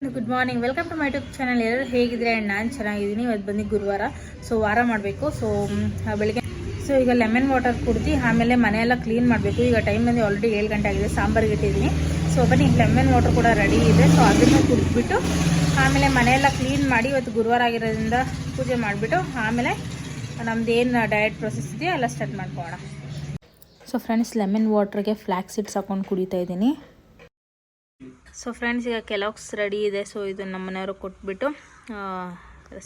Good morning, welcome to my YouTube channel. ಎಲ್ಲರೂ ಹೇಗಿದ್ರೆ ನಾನು ಚೆನ್ನಾಗಿದ್ದೀನಿ. ಇವತ್ತು ಬಂದು ಗುರುವಾರ, ಸೊ ವಾರ ಮಾಡಬೇಕು. ಸೊ ಬೆಳಿಗ್ಗೆ ಈಗ ಲೆಮನ್ ವಾಟರ್ ಕುಡ್ದು ಆಮೇಲೆ ಮನೆಯೆಲ್ಲ ಕ್ಲೀನ್ ಮಾಡಬೇಕು. ಈಗ ಟೈಮ್ ಬಂದು ಆಲ್ರೆಡಿ 7 ಗಂಟೆ ಆಗಿದೆ. ಸಾಂಬಾರಿಗೆ ಇಟ್ಟಿದ್ದೀನಿ. ಸೊ ಬನ್ನಿ, ಲೆಮನ್ ವಾಟರ್ ಕೂಡ ರೆಡಿ ಇದೆ. ಸೊ ಅದನ್ನು ಕುಡಿದ್ಬಿಟ್ಟು ಆಮೇಲೆ ಮನೆಯೆಲ್ಲ ಕ್ಲೀನ್ ಮಾಡಿ, ಇವತ್ತು ಗುರುವಾರ ಆಗಿರೋದ್ರಿಂದ ಪೂಜೆ ಮಾಡಿಬಿಟ್ಟು ಆಮೇಲೆ ನಮ್ದೇನು ಡಯಟ್ ಪ್ರೊಸೆಸ್ ಇದೆಯೋ ಎಲ್ಲ ಸ್ಟಾರ್ಟ್ ಮಾಡ್ಕೊಳ್ಳೋಣ. ಸೊ ಫ್ರೆಂಡ್ಸ್, ಲೆಮನ್ ವಾಟ್ರಿಗೆ ಫ್ಲ್ಯಾಕ್ಸ್ ಸೀಡ್ಸ್ ಹಾಕೊಂಡು ಕುಡಿತಾ ಇದ್ದೀನಿ. ಸೊ ಫ್ರೆಂಡ್ಸ್, ಈಗ ಕೆಲೋಕ್ಸ್ ರೆಡಿ ಇದೆ. ಸೊ ಇದು ನಮ್ಮ ಮನೆಯವರು ಕೊಟ್ಬಿಟ್ಟು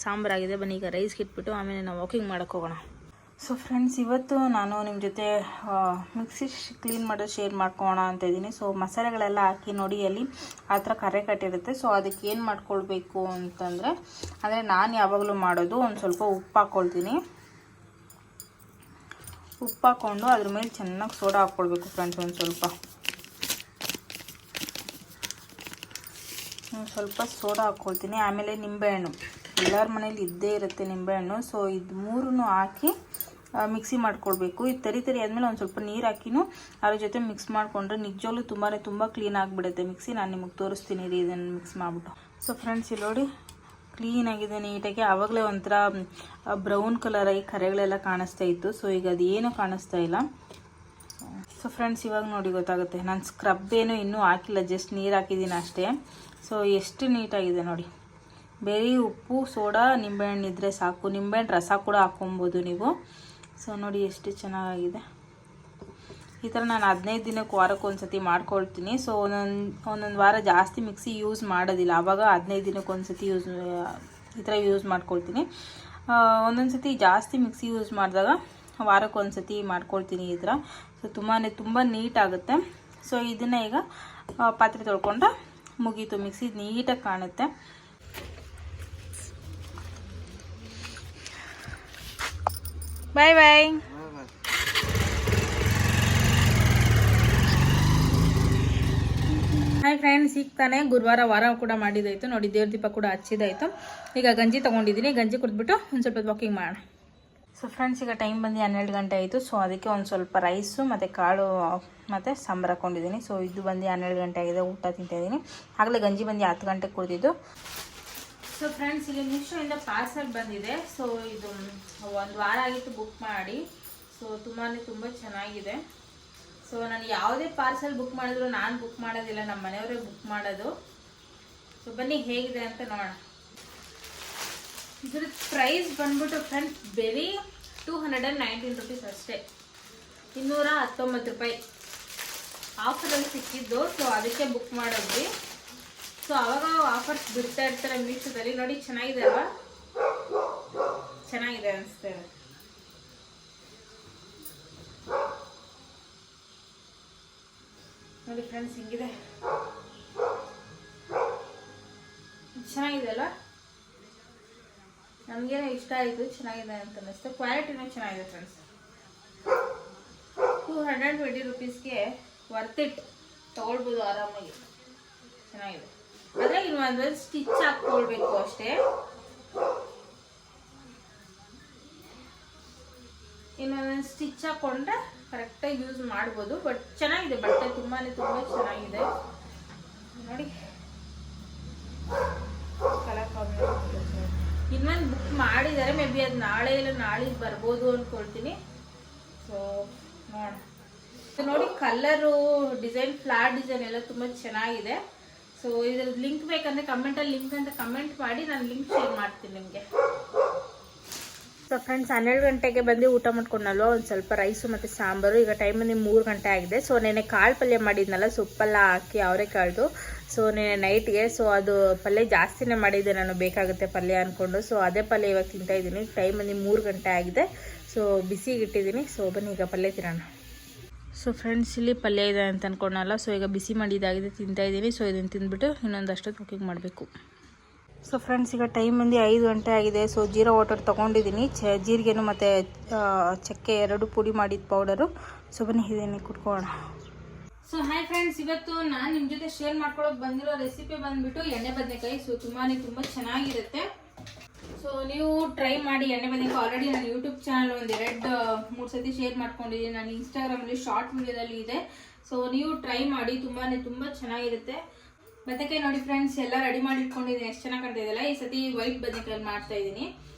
ಸಾಂಬಾರಾಗಿದೆ. ಬನ್ನಿ ಈಗ ರೈಸ್ಗೆ ಇಟ್ಬಿಟ್ಟು ಆಮೇಲೆ ನಾವು ವಾಕಿಂಗ್ ಮಾಡೋಕ್ಕೆ ಹೋಗೋಣ. ಸೊ ಫ್ರೆಂಡ್ಸ್, ಇವತ್ತು ನಾನು ನಿಮ್ಮ ಜೊತೆ ಮಿಕ್ಸಿ ಕ್ಲೀನ್ ಮಾಡೋದು ಶೇರ್ ಮಾಡ್ಕೊಳ್ಳೋಣ ಅಂತ ಇದ್ದೀನಿ. ಸೊ ಮಸಾಲೆಗಳೆಲ್ಲ ಹಾಕಿ ನೋಡಿ, ಅಲ್ಲಿ ಆ ಥರ ಕರೆ ಕಟ್ಟಿರುತ್ತೆ. ಸೊ ಅದಕ್ಕೆ ಏನು ಮಾಡ್ಕೊಳ್ಬೇಕು ಅಂತಂದರೆ, ಅಂದರೆ ನಾನು ಯಾವಾಗಲೂ ಮಾಡೋದು ಒಂದು ಸ್ವಲ್ಪ ಉಪ್ಪು ಹಾಕ್ಕೊಳ್ತೀನಿ. ಉಪ್ಪು ಹಾಕ್ಕೊಂಡು ಅದ್ರ ಮೇಲೆ ಚೆನ್ನಾಗಿ ಸೋಡಾ ಹಾಕ್ಕೊಳ್ಬೇಕು ಫ್ರೆಂಡ್ಸ್. ಒಂದು ಸ್ವಲ್ಪ ಸೋಡಾ ಹಾಕ್ಕೊಳ್ತೀನಿ. ಆಮೇಲೆ ನಿಂಬೆಹಣ್ಣು, ಎಲ್ಲರ ಮನೇಲಿ ಇದ್ದೇ ಇರುತ್ತೆ ನಿಂಬೆಹಣ್ಣು. ಸೊ ಇದು ಮೂರನ್ನು ಹಾಕಿ ಮಿಕ್ಸಿ ಮಾಡ್ಕೊಳ್ಬೇಕು. ಇದು ತರಿ ಆದಮೇಲೆ ಒಂದು ಸ್ವಲ್ಪ ನೀರು ಹಾಕಿನೂ ಅದ್ರ ಜೊತೆ ಮಿಕ್ಸ್ ಮಾಡಿಕೊಂಡ್ರೆ ನಿಜವಾಗ್ಲೂ ತುಂಬ ಕ್ಲೀನ್ ಆಗಿಬಿಡುತ್ತೆ ಮಿಕ್ಸಿ. ನಾನು ನಿಮಗೆ ತೋರಿಸ್ತೀನಿ ರೀ ಇದನ್ನು ಮಿಕ್ಸ್ ಮಾಡಿಬಿಟ್ಟು. ಸೊ ಫ್ರೆಂಡ್ಸ್, ಇಲ್ಲಿ ನೋಡಿ ಕ್ಲೀನಾಗಿದೆ ನೀಟಾಗಿ. ಆವಾಗಲೇ ಒಂಥರ ಬ್ರೌನ್ ಕಲರ್ ಆಗಿ ಕರೆಗಳೆಲ್ಲ ಕಾಣಿಸ್ತಾ ಇತ್ತು. ಸೊ ಈಗ ಅದೇನೂ ಕಾಣಿಸ್ತಾ ಇಲ್ಲ. ಸೊ ಫ್ರೆಂಡ್ಸ್, ಇವಾಗ ನೋಡಿ ಗೊತ್ತಾಗುತ್ತೆ. ನಾನು ಸ್ಕ್ರಬ್ ಏನೂ ಇನ್ನೂ ಹಾಕಿಲ್ಲ, ಜಸ್ಟ್ ನೀರು ಹಾಕಿದ್ದೀನಿ ಅಷ್ಟೇ. ಸೊ ಎಷ್ಟು ನೀಟಾಗಿದೆ ನೋಡಿ. ಬೇರೆ ಉಪ್ಪು, ಸೋಡಾ, ನಿಂಬೆಹಣ್ಣು ಇದ್ದರೆ ಸಾಕು. ನಿಂಬೆಹಣ್ಣು ರಸ ಕೂಡ ಹಾಕ್ಕೊಬೋದು ನೀವು. ಸೊ ನೋಡಿ ಎಷ್ಟು ಚೆನ್ನಾಗಿದೆ. ಈ ಥರ ನಾನು 15 ದಿನಕ್ಕೆ ವಾರಕ್ಕೆ ಒಂದು ಸತಿ ಮಾಡ್ಕೊಳ್ತೀನಿ. ಸೊ ಒಂದೊಂದು ವಾರ ಜಾಸ್ತಿ ಮಿಕ್ಸಿ ಯೂಸ್ ಮಾಡೋದಿಲ್ಲ. ಆವಾಗ 15 ದಿನಕ್ಕೆ ಒಂದು ಸತಿ ಈ ಥರ ಯೂಸ್ ಮಾಡ್ಕೊಳ್ತೀನಿ. ಒಂದೊಂದು ಸತಿ ಜಾಸ್ತಿ ಮಿಕ್ಸಿ ಯೂಸ್ ಮಾಡಿದಾಗ ವಾರಕ್ಕೆ ಒಂದು ಸತಿ ಮಾಡ್ಕೊಳ್ತೀನಿ ಈ ಥರ. ಸೊ ತುಂಬ ನೀಟಾಗುತ್ತೆ. ಸೊ ಇದನ್ನು ಈಗ ಪಾತ್ರೆ ತೊಳ್ಕೊಂಡ್ರೆ ಮುಗೀತು. ಮಿಕ್ಸಿ ನೀಟಾಗಿ ಕಾಣುತ್ತೆ. ಬಾಯ್ ಬಾಯ್. ಹಾಯ್ ಫ್ರೆಂಡ್ಸ್, ಈಗ ತಾನೇ ಗುರುವಾರ ವಾರ ಕೂಡ ಮಾಡಿದಾಯಿತು ನೋಡಿ. ದೇವ್ರ ದೀಪ ಕೂಡ ಹಚ್ಚಿದಾಯಿತು. ಈಗ ಗಂಜಿ ತೊಗೊಂಡಿದ್ದೀನಿ. ಗಂಜಿ ಕುಡಿದ್ಬಿಟ್ಟು ಒಂದು ಸ್ವಲ್ಪ ವಾಕಿಂಗ್ ಮಾಡೋಣ. ಸೊ ಫ್ರೆಂಡ್ಸ್, ಈಗ ಟೈಮ್ ಬಂದು 12 ಗಂಟೆ ಆಯಿತು. ಸೊ ಅದಕ್ಕೆ ಒಂದು ಸ್ವಲ್ಪ ರೈಸು ಮತ್ತು ಕಾಳು ಮತ್ತು ಸಾಂಬಾರು ಹಾಕ್ಕೊಂಡಿದ್ದೀನಿ. ಸೊ ಇದು ಬಂದು 12 ಗಂಟೆ ಆಗಿದೆ. ಊಟ ತಿಂತಾಯಿದ್ದೀನಿ. ಆಗಲೇ ಗಂಜಿ ಬಂದು 10 ಗಂಟೆಗೆ ಕುಡಿದಿದ್ದು. ಸೊ ಫ್ರೆಂಡ್ಸ್, ಇಲ್ಲಿ ಮೀಶೋಯಿಂದ ಪಾರ್ಸಲ್ ಬಂದಿದೆ. ಸೊ ಇದು 1 ವಾರ ಆಗಿತ್ತು ಬುಕ್ ಮಾಡಿ. ಸೊ ತುಂಬ ಚೆನ್ನಾಗಿದೆ. ಸೊ ನಾನು ಯಾವುದೇ ಪಾರ್ಸಲ್ ಬುಕ್ ಮಾಡಿದ್ರು ನಾನು ಬುಕ್ ಮಾಡೋದಿಲ್ಲ, ನಮ್ಮ ಮನೆಯವರೇ ಬುಕ್ ಮಾಡೋದು. ಸೊ ಬನ್ನಿ ಹೇಗಿದೆ ಅಂತ ನೋಡೋಣ. ಇದ್ರ ಪ್ರೈಸ್ ಬಂದ್ಬಿಟ್ಟು ಫ್ರೆಂಡ್ಸ್ ಬರೀ 219 ರುಪೀಸ್ ಅಷ್ಟೇ, 219 ರೂಪಾಯಿ ಆಫರಲ್ಲಿ ಸಿಕ್ಕಿದ್ದು. ಸೊ ಅದಕ್ಕೆ ಬುಕ್ ಮಾಡಿದ್ವಿ. ಸೊ ಅವಾಗ ಆಫರ್ಸ್ ಬಿಡ್ತಾ ಇರ್ತಾರೆ ಮೀಶೋದಲ್ಲಿ. ನೋಡಿ ಚೆನ್ನಾಗಿದೆ ಅಲ್ವಾ? ಚೆನ್ನಾಗಿದೆ ಅನಿಸ್ತೇವೆ. ನೋಡಿ ಫ್ರೆಂಡ್ಸ್, ಹಿಂಗಿದೆ. ಚೆನ್ನಾಗಿದೆ ಅಲ್ಲ? ನಮಗೇನೋ ಇಷ್ಟ ಆಯಿತು, ಚೆನ್ನಾಗಿದೆ ಅಂತ ಅನ್ನಿಸ್ತು. ಕ್ವಾಲಿಟಿನೂ ಚೆನ್ನಾಗಿದೆ ಫ್ರೆಂಡ್ಸ್. 220 ರುಪೀಸ್ಗೆ ವರ್ತ್ ಇಟ್, ತೊಗೊಳ್ಬೋದು ಆರಾಮಾಗಿ. ಚೆನ್ನಾಗಿದೆ. ಆದರೆ ಇನ್ನೊಂದು ಸ್ಟಿಚ್ ಹಾಕ್ಕೊಳ್ಬೇಕು ಅಷ್ಟೇ. ಇನ್ನೊಂದು ಸ್ಟಿಚ್ ಹಾಕ್ಕೊಂಡ್ರೆ ಕರೆಕ್ಟಾಗಿ ಯೂಸ್ ಮಾಡ್ಬೋದು. ಬಟ್ ಚೆನ್ನಾಗಿದೆ ಬಟ್ಟೆ, ತುಂಬ ಚೆನ್ನಾಗಿದೆ ನೋಡಿ. ಕಲರ್ ಕಾಂಬಿನೇಷನ್ ಇನ್ನೊಂದು ಬುಕ್ ಮಾಡಿದ್ದಾರೆ. ಮೇ ಬಿ ಅದು ನಾಳೆ ಇಲ್ಲ ನಾಳೆಗೆ ಬರ್ಬೋದು ಅಂದ್ಕೊಳ್ತೀನಿ. ಸೊ ನೋಡೋಣ. ನೋಡಿ ಕಲರು, ಡಿಸೈನ್, ಫ್ಲಾಟ್ ಡಿಸೈನ್ ಎಲ್ಲ ತುಂಬ ಚೆನ್ನಾಗಿದೆ. ಸೊ ಇದ್ರದ್ದು ಲಿಂಕ್ ಬೇಕಂದರೆ ಕಮೆಂಟಲ್ಲಿ ಲಿಂಕ್ ಅಂತ ಕಮೆಂಟ್ ಮಾಡಿ, ನಾನು ಲಿಂಕ್ ಶೇರ್ ಮಾಡ್ತೀನಿ ನಿಮಗೆ. ಸೊ ಫ್ರೆಂಡ್ಸ್, 12 ಗಂಟೆಗೆ ಬಂದು ಊಟ ಮಾಡ್ಕೊಂಡಲ್ವ, ಒಂದು ಸ್ವಲ್ಪ ರೈಸು ಮತ್ತು ಸಾಂಬಾರು. ಈಗ ಟೈಮ್ ಬಂದು 3 ಗಂಟೆ ಆಗಿದೆ. ಸೊ ನೆನೆ ಕಾಳು ಪಲ್ಯ ಮಾಡಿದ್ನಲ್ಲ, ಸೊಪ್ಪೆಲ್ಲ ಹಾಕಿ ಅವರೆಕಾಳ್ದು. ಸೊ ನೆನೆ ನೈಟ್ಗೆ. ಸೊ ಅದು ಪಲ್ಯ ಜಾಸ್ತಿನೇ ಮಾಡಿದ್ದೆ ನಾನು, ಬೇಕಾಗುತ್ತೆ ಪಲ್ಯ ಅಂದ್ಕೊಂಡು. ಸೊ ಅದೇ ಪಲ್ಯ ಇವಾಗ ತಿಂತಾಯಿದ್ದೀನಿ. ಟೈಮ್ ಬಂದು 3 ಗಂಟೆ ಆಗಿದೆ. ಸೊ ಬಿಸಿಗೆ ಇಟ್ಟಿದ್ದೀನಿ. ಸೊ ಬನ್ನಿ ಈಗ ಪಲ್ಯ ತಿನ್ನೋಣ. ಸೊ ಫ್ರೆಂಡ್ಸ್, ಇಲ್ಲಿ ಪಲ್ಯ ಇದೆ ಅಂತ ಅಂದ್ಕೊಂಡಲ್ಲ. ಸೊ ಈಗ ಬಿಸಿ ಮಾಡಿದ್ದಾಗಿದೆ, ತಿಂತಾಯಿದ್ದೀನಿ. ಸೊ ಇದನ್ನು ತಿಂದ್ಬಿಟ್ಟು ಇನ್ನೊಂದಷ್ಟು ಕುಕಿಂಗ್ ಮಾಡಬೇಕು. ಸೊ ಫ್ರೆಂಡ್ಸ್, ಈಗ ಟೈಮ್ ಬಂದು 5 ಗಂಟೆ ಆಗಿದೆ. ಸೊ ಜೀರಾ ವಾಟರ್ ತೊಗೊಂಡಿದ್ದೀನಿ. ಜೀರಿಗೆನು ಮತ್ತು ಚಕ್ಕೆ 2 ಪುಡಿ ಮಾಡಿದ ಪೌಡರು. ಸೊ ಬನ್ನಿ ಇದನ್ನೇ ಕುಟ್ಕೊಳ್ಳೋಣ. ಸೊ ಹಾಯ್ ಫ್ರೆಂಡ್ಸ್, ಇವತ್ತು ನಾನು ನಿಮ್ಮ ಜೊತೆ ಶೇರ್ ಮಾಡ್ಕೊಳ್ಳೋಕೆ ಬಂದಿರೋ ರೆಸಿಪಿ ಬಂದುಬಿಟ್ಟು ಎಣ್ಣೆ ಬದನೆಕಾಯಿ. ಸೊ ತುಂಬ ಚೆನ್ನಾಗಿರುತ್ತೆ. ಸೊ ನೀವು ಟ್ರೈ ಮಾಡಿ ಎಣ್ಣೆ ಬದನೆಕಾಯಿ. ಆಲ್ರೆಡಿ ನಾನು ಯೂಟ್ಯೂಬ್ ಚಾನಲ್ ಒಂದು 2-3 ಸತಿ ಶೇರ್ ಮಾಡ್ಕೊಂಡಿದ್ದೀನಿ. ನಾನು ಇನ್ಸ್ಟಾಗ್ರಾಮಲ್ಲಿ ಶಾರ್ಟ್ ವಿಡಿಯೋದಲ್ಲಿ ಇದೆ. ಸೊ ನೀವು ಟ್ರೈ ಮಾಡಿ, ತುಂಬ ಚೆನ್ನಾಗಿರುತ್ತೆ. ಬದನೆಕಾಯಿ ನೋಡಿ ಫ್ರೆಂಡ್ಸ್ ಎಲ್ಲ ರೆಡಿ ಮಾಡಿ ಇಟ್ಕೊಂಡಿದ್ದೀನಿ. ಎಷ್ಟು ಚೆನ್ನಾಗಿ ಕಾಣ್ತಾ ಇದೆಯಲ್ಲ. ಈ ಸತಿ ವೈಟ್ ಬದನೆಕಾಯಿ ಮಾಡ್ತಾ ಇದ್ದೀನಿ.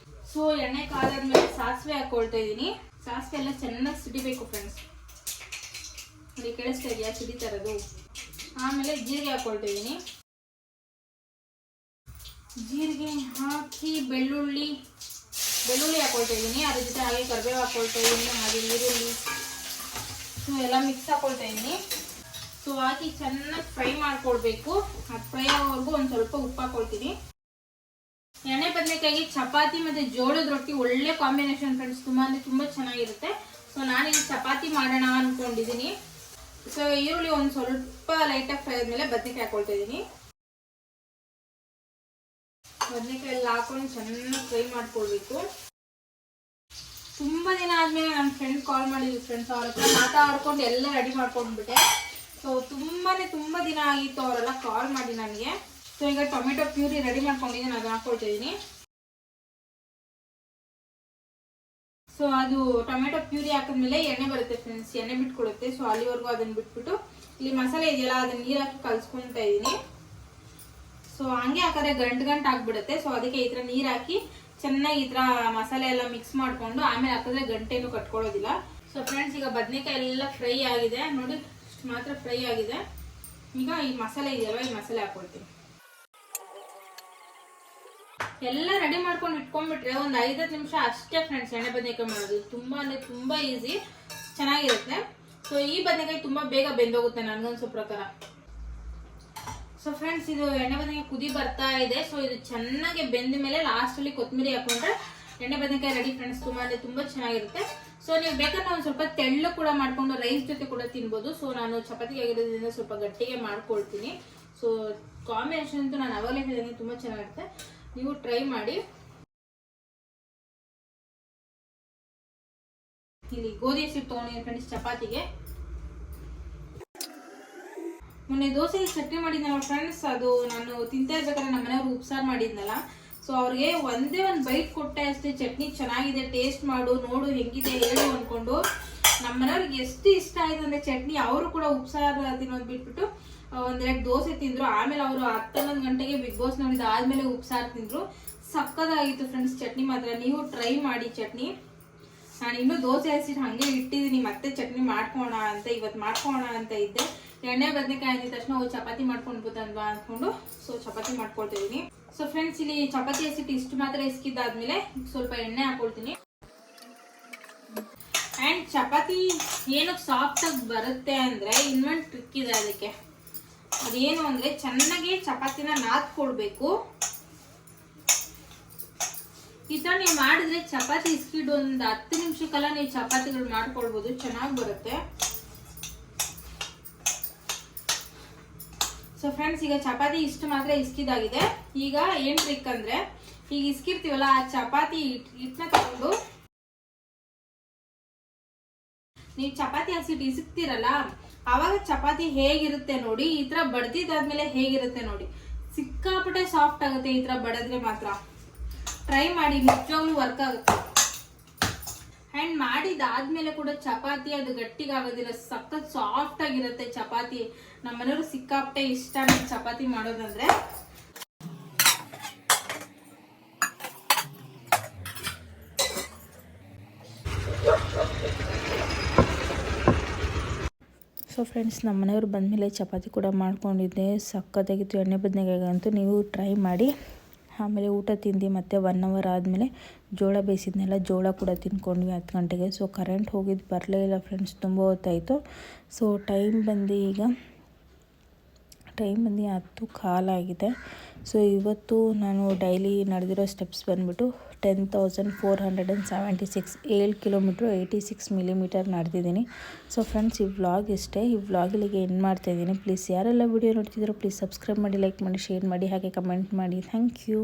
ಸೊ ಎಣ್ಣೆ ಕಾದಾದ್ಮೇಲೆ ಸಾಸಿವೆ ಹಾಕೊಳ್ತಾ ಇದ್ದೀನಿ. ಸಾಸಿವೆ ಎಲ್ಲ ಚೆನ್ನಾಗಿ ಸಿಡಿಬೇಕು ಫ್ರೆಂಡ್ಸ್. ನೋಡಿ ಕೇಳಿಸ್ತಾ ಇದೆಯಾ ಸಿಡಿತಾ ಇರೋದು. ಆಮೇಲೆ ಜೀರಿಗೆ ಹಾಕೊಳ್ತಾ ಇದ್ದೀನಿ. ಜೀರಿಗೆ ಹಾಕಿ ಬೆಳ್ಳುಳ್ಳಿ ಹಾಕೊಳ್ತಾ ಇದ್ದೀನಿ. ಅದ್ರ ಜೊತೆ ಹಾಗೆ ಕರಿಬೇವು ಹಾಕೊಳ್ತಾ ಇದ್ದೀನಿ. ಹಾಗೆ ಈರುಳ್ಳಿ ಸೊ ಎಲ್ಲ ಮಿಕ್ಸ್ ಹಾಕೊಳ್ತಾ ಇದ್ದೀನಿ. ಸೊ ಹಾಕಿ ಚೆನ್ನಾಗಿ ಫ್ರೈ ಮಾಡ್ಕೊಳ್ಬೇಕು. ಅದು ಫ್ರೈ ಆಗೋವರೆಗೂ ಒಂದು ಸ್ವಲ್ಪ ಉಪ್ಪು ಹಾಕೊಳ್ತೀನಿ. ಎಣ್ಣೆ ಬದನೆಕಾಯಿಗೆ ಚಪಾತಿ ಮತ್ತು ಜೋಳದ ರೊಟ್ಟಿ ಒಳ್ಳೆ ಕಾಂಬಿನೇಷನ್ ಫ್ರೆಂಡ್ಸ್. ತುಂಬ ಅಂದರೆ ತುಂಬ ಚೆನ್ನಾಗಿರುತ್ತೆ. ಸೊ ನಾನೀಗ ಚಪಾತಿ ಮಾಡೋಣ ಅಂದ್ಕೊಂಡಿದ್ದೀನಿ. ಸೊ ಈರುಳ್ಳಿ ಒಂದು ಸ್ವಲ್ಪ ಲೈಟಾಗಿ ಫ್ರೈ ಆದಮೇಲೆ ಬದನೆಕಾಯಿ ಹಾಕೊಳ್ತಾ ಇದ್ದೀನಿ. ಬದನೆಕಾಯಿ ಎಲ್ಲ ಹಾಕೊಂಡು ಚೆನ್ನಾಗಿ ಫ್ರೈ ಮಾಡ್ಕೊಳ್ಬೇಕು. ತುಂಬ ದಿನ ಆದಮೇಲೆ ನನ್ನ ಫ್ರೆಂಡ್ ಕಾಲ್ ಮಾಡಿದ್ವಿ ಫ್ರೆಂಡ್ಸ್. ಅವ್ರ ಹತ್ರ ಮಾತಾಡ್ಕೊಂಡು ಎಲ್ಲ ರೆಡಿ ಮಾಡ್ಕೊಂಡ್ಬಿಟ್ಟೆ. ಸೊ ತುಂಬ ದಿನ ಆಗಿತ್ತು ಅವರೆಲ್ಲ ಕಾಲ್ ಮಾಡಿ ನನಗೆ. ಸೊ ಈಗ ಟೊಮೆಟೊ ಪ್ಯೂರಿ ರೆಡಿ ಮಾಡ್ಕೊಂಡಿದ್ದೀನಿ, ಅದು ಹಾಕೊಳ್ತಾ ಇದ್ದೀನಿ. ಸೊ ಅದು ಟೊಮೆಟೊ ಪ್ಯೂರಿ ಹಾಕಿದ್ಮೇಲೆ ಎಣ್ಣೆ ಬರುತ್ತೆ ಫ್ರೆಂಡ್ಸ್, ಎಣ್ಣೆ ಬಿಟ್ಕೊಡುತ್ತೆ. ಸೊ ಅಲ್ಲಿವರೆಗೂ ಅದನ್ನು ಬಿಟ್ಬಿಟ್ಟು ಇಲ್ಲಿ ಮಸಾಲೆ ಇದೆಯಲ್ಲ ಅದನ್ನ ನೀರು ಹಾಕಿ ಕಲ್ಸ್ಕೊತಾ ಇದ್ದೀನಿ. ಸೊ ಹಂಗೆ ಹಾಕಿದ್ರೆ ಗಂಟು ಆಗ್ಬಿಡುತ್ತೆ. ಸೊ ಅದಕ್ಕೆ ಈ ಥರ ನೀರು ಹಾಕಿ ಚೆನ್ನಾಗಿ ಈ ಥರ ಮಸಾಲೆ ಎಲ್ಲ ಮಿಕ್ಸ್ ಮಾಡಿಕೊಂಡು ಆಮೇಲೆ ಹಾಕಿದ್ರೆ ಗಂಟೇನು ಕಟ್ಕೊಳ್ಳೋದಿಲ್ಲ. ಸೊ ಫ್ರೆಂಡ್ಸ್ ಈಗ ಬದನೆಕಾಯಿ ಎಲ್ಲ ಫ್ರೈ ಆಗಿದೆ ನೋಡಿ, ಇಷ್ಟು ಮಾತ್ರ ಫ್ರೈ ಆಗಿದೆ. ಈಗ ಈ ಮಸಾಲೆ ಇದೆಯಲ್ವ, ಈ ಮಸಾಲೆ ಹಾಕೊಳ್ತೀನಿ. ಎಲ್ಲ ರೆಡಿ ಮಾಡ್ಕೊಂಡು ಇಟ್ಕೊಂಡ್ಬಿಟ್ರೆ ಒಂದು 5-10 ನಿಮಿಷ ಅಷ್ಟೇ ಫ್ರೆಂಡ್ಸ್ ಎಣ್ಣೆ ಬದನೆಕಾಯಿ ಮಾಡೋದು. ತುಂಬ ಅಂದರೆ ತುಂಬ ಈಸಿ, ಚೆನ್ನಾಗಿರುತ್ತೆ. ಸೊ ಈ ಬದನೆಕಾಯಿ ತುಂಬ ಬೇಗ ಬೆಂದೋಗುತ್ತೆ ನನಗನ್ಸೋ ಪ್ರಕಾರ. ಸೊ ಫ್ರೆಂಡ್ಸ್ ಇದು ಎಣ್ಣೆ ಬದನೆಕಾಯಿ ಕುದಿ ಬರ್ತಾ ಇದೆ. ಸೊ ಇದು ಚೆನ್ನಾಗಿ ಬೆಂದ ಮೇಲೆ ಲಾಸ್ಟಲ್ಲಿ ಕೊತ್ತಂಬರಿ ಹಾಕೊಂಡ್ರೆ ಎಣ್ಣೆ ಬದನೆಕಾಯಿ ರೆಡಿ ಫ್ರೆಂಡ್ಸ್. ತುಂಬ ಅಂದರೆ ತುಂಬ ಚೆನ್ನಾಗಿರುತ್ತೆ. ಸೊ ನೀವು ಬೇಕಾದ್ರೆ ಒಂದು ಸ್ವಲ್ಪ ತೆಳ್ಳು ಕೂಡ ಮಾಡಿಕೊಂಡು ರೈಸ್ ಜೊತೆ ಕೂಡ ತಿನ್ಬೋದು. ಸೊ ನಾನು ಚಪಾತಿಗೆ ಆಗಿರೋದ್ರಿಂದ ಸ್ವಲ್ಪ ಗಟ್ಟಿಗೆ ಮಾಡ್ಕೊಳ್ತೀನಿ. ಸೊ ಕಾಂಬಿನೇಷನ್ ಅಂತೂ ನಾನು ಅವಾಗಲೇ ಹೇಳಿದಂಗೆ ತುಂಬ ಚೆನ್ನಾಗಿರುತ್ತೆ, ನೀವು ಟ್ರೈ ಮಾಡಿ. ಇಲ್ಲಿ ಗೋಧಿ ಹಿಟ್ಟು ತೊಗೊಂಡಿದ್ದೀನಿ ಫ್ರೆಂಡ್ಸ್ ಚಪಾತಿಗೆ. ಮೊನ್ನೆ ದೋಸೆಗೆ ಚಟ್ನಿ ಮಾಡಿದ್ನಲ್ಲ ಫ್ರೆಂಡ್ಸ್, ಅದು ನಾನು ತಿಂತಾ ಇರ್ಬೇಕಾದ್ರೆ ನಮ್ಮ ಮನೆಯವ್ರು ಉಪ್ಸಾರು ಮಾಡಿದ್ನಲ್ಲ. ಸೊ ಅವ್ರಿಗೆ ಒಂದೇ ಒಂದು ಬೈಟ್ ಕೊಟ್ಟೆ ಅಷ್ಟೇ, ಚಟ್ನಿ ಚೆನ್ನಾಗಿದೆ ಟೇಸ್ಟ್ ಮಾಡು ನೋಡು ಹೆಂಗಿದೆ ಹೇಳು ಅಂದ್ಕೊಂಡು. ನಮ್ಮ ಮನೆಯವ್ರಿಗೆ ಎಷ್ಟು ಇಷ್ಟ ಆಯ್ತು ಅಂದರೆ ಚಟ್ನಿ, ಅವರು ಕೂಡ ಉಪ್ಸಾರು ತಿನ್ನೋದು ಬಿಟ್ಬಿಟ್ಟು 1-2 ದೋಸೆ ತಿಂದರು. ಆಮೇಲೆ ಅವರು 11 ಗಂಟೆಗೆ ಬಿಗ್ ಬಾಸ್ ನೋಡಿದ ಆದಮೇಲೆ ಉಪ್ಸಾರು ತಿಂದರು. ಸಕ್ಕದಾಗಿತ್ತು ಫ್ರೆಂಡ್ಸ್ ಚಟ್ನಿ ಮಾತ್ರ. ನೀವು ಟ್ರೈ ಮಾಡಿ ಚಟ್ನಿ. ನಾನು ಇನ್ನೂ ದೋಸೆ ಹಸಿಟ್ಟು ಹಾಗೆ ಇಟ್ಟಿದ್ದೀನಿ, ಮತ್ತೆ ಚಟ್ನಿ ಮಾಡ್ಕೋಣ ಅಂತ ಇವತ್ತು ಮಾಡ್ಕೋಣ ಅಂತ ಇದ್ದೆ. ಎಣ್ಣೆ ಬದನೆಕಾಯಿ ಅಂದಿದ ತಕ್ಷಣ ಚಪಾತಿ ಮಾಡ್ಕೊಂಡ್ಬೋದಲ್ವಾ ಅಂದ್ಕೊಂಡು ಸೊ ಚಪಾತಿ ಮಾಡ್ಕೊಳ್ತಾ ಇದ್ದೀನಿ. ಸೊ ಫ್ರೆಂಡ್ಸ್ ಇಲ್ಲಿ ಚಪಾತಿ ಹಸಿಟ್ಟು ಇಷ್ಟು ಮಾತ್ರ ಇಸ್ಕಿದ್ದಾದ್ಮೇಲೆ ಸ್ವಲ್ಪ ಎಣ್ಣೆ ಹಾಕೊಳ್ತೀನಿ. ಆ್ಯಂಡ್ ಚಪಾತಿ ಏನಕ್ಕೆ ಸಾಫ್ಟಾಗಿ ಬರುತ್ತೆ ಅಂದರೆ ಇನ್ನೊಂದು ಟ್ರಿಕ್ ಇದೆ ಅದಕ್ಕೆ. ಅದೇನು ಅಂದರೆ ಚೆನ್ನಾಗಿ ಚಪಾತಿನ ನಾದ್ಕೊಳ್ಬೇಕು. ಈ ಥರ ನೀವು ಮಾಡಿದ್ರೆ ಚಪಾತಿ ಇಸ್ಕಿಡ್ ಒಂದು 10 ನಿಮಿಷಕ್ಕೆಲ್ಲ ನೀವು ಚಪಾತಿಗಳು ಮಾಡ್ಕೊಳ್ಬೋದು, ಚೆನ್ನಾಗಿ ಬರುತ್ತೆ. ಸೊ ಫ್ರೆಂಡ್ಸ್ ಈಗ ಚಪಾತಿ ಇಷ್ಟು ಮಾತ್ರ ಇಸ್ಕಿದಾಗಿದೆ. ಈಗ ಏನ್ ಟ್ರಿಕ್ ಅಂದ್ರೆ, ಈಗ ಇಸ್ಕಿರ್ತೀವಲ್ಲ ಆ ಚಪಾತಿ ಹಿಟ್ಟನ್ನ ತಗೊಂಡು ನೀವು ಚಪಾತಿ ಹಸಿಟ್ಟು ಇಸ್ಕ್ತಿರಲ್ಲ ಆವಾಗ ಚಪಾತಿ ಹೇಗಿರುತ್ತೆ ನೋಡಿ, ಈ ತರ ಬಡ್ದಿದ್ದಾದ್ಮೇಲೆ ಹೇಗಿರುತ್ತೆ ನೋಡಿ, ಸಿಕ್ಕಾಪಟ್ಟೆ ಸಾಫ್ಟ್ ಆಗುತ್ತೆ. ಈ ತರ ಬಡದ್ರೆ ಮಾತ್ರ ಟ್ರೈ ಮಾಡಿ, ನಿಜವಾಗ್ಲೂ ವರ್ಕ್ ಆಗುತ್ತೆ. ಆ್ಯಂಡ್ ಮಾಡಿದಾದ್ಮೇಲೆ ಕೂಡ ಚಪಾತಿ ಅದು ಗಟ್ಟಿಗಾಗೋದಿಲ್ಲ, ಸಖತ್ ಸಾಫ್ಟ್ ಆಗಿರುತ್ತೆ ಚಪಾತಿ. ನಮ್ಮ ಮನೆಯವರು ಸಿಕ್ಕಾಪಟ್ಟೆ ಇಷ್ಟ ನನಗೆ ಚಪಾತಿ ಮಾಡೋದಂದ್ರೆ. ಸೊ ಫ್ರೆಂಡ್ಸ್ ನಮ್ಮ ಮನೆಯವರು ಬಂದಮೇಲೆ ಚಪಾತಿ ಕೂಡ ಮಾಡ್ಕೊಂಡಿದ್ದೆ, ಸಕ್ಕತ್ತಾಗಿತ್ತು. ಎಣ್ಣೆ ಬದನೆಕಾಯಿಗಂತೂ ನೀವು ಟ್ರೈ ಮಾಡಿ. ಆಮೇಲೆ ಊಟ ತಿಂದು ಮತ್ತೆ 1 ಅವರ್ ಆದಮೇಲೆ ಜೋಳ ಬೇಯಿಸಿದ್ನೆಲ್ಲ ಜೋಳ ಕೂಡ ತಿನ್ಕೊಂಡ್ವಿ 10 ಗಂಟೆಗೆ. ಸೊ ಕರೆಂಟ್ ಹೋಗಿದ್ದು ಬರಲೇ ಇಲ್ಲ ಫ್ರೆಂಡ್ಸ್, ತುಂಬ ಹೊತ್ತಾಯಿತು. ಸೊ ಟೈಮ್ ಬಂದು 10:15 ಆಗಿದೆ. ಸೊ ಇವತ್ತು ನಾನು ಡೈಲಿ ನಡೆದಿರೋ ಸ್ಟೆಪ್ಸ್ ಬಂದುಬಿಟ್ಟು 10,476 7 ಕಿಲೋಮೀಟ್ರು 86 ಮಿಲಿಮೀಟರ್ ನಡೆದಿದ್ದೀನಿ. ಸೊ ಫ್ರೆಂಡ್ಸ್ ಈ ವ್ಲಾಗ್ ಇಷ್ಟೇ. ಈ ವ್ಲಾಗಿಗೆ ಎಂಡ್ ಮಾಡ್ತಾಯಿದ್ದೀನಿ. ಪ್ಲೀಸ್ ಯಾರೆಲ್ಲ ವಿಡಿಯೋ ನೋಡ್ತಿದ್ದೀರೋ ಪ್ಲೀಸ್ ಸಬ್ಸ್ಕ್ರೈಬ್ ಮಾಡಿ, ಲೈಕ್ ಮಾಡಿ, ಶೇರ್ ಮಾಡಿ, ಹಾಗೆ ಕಮೆಂಟ್ ಮಾಡಿ. Thank you.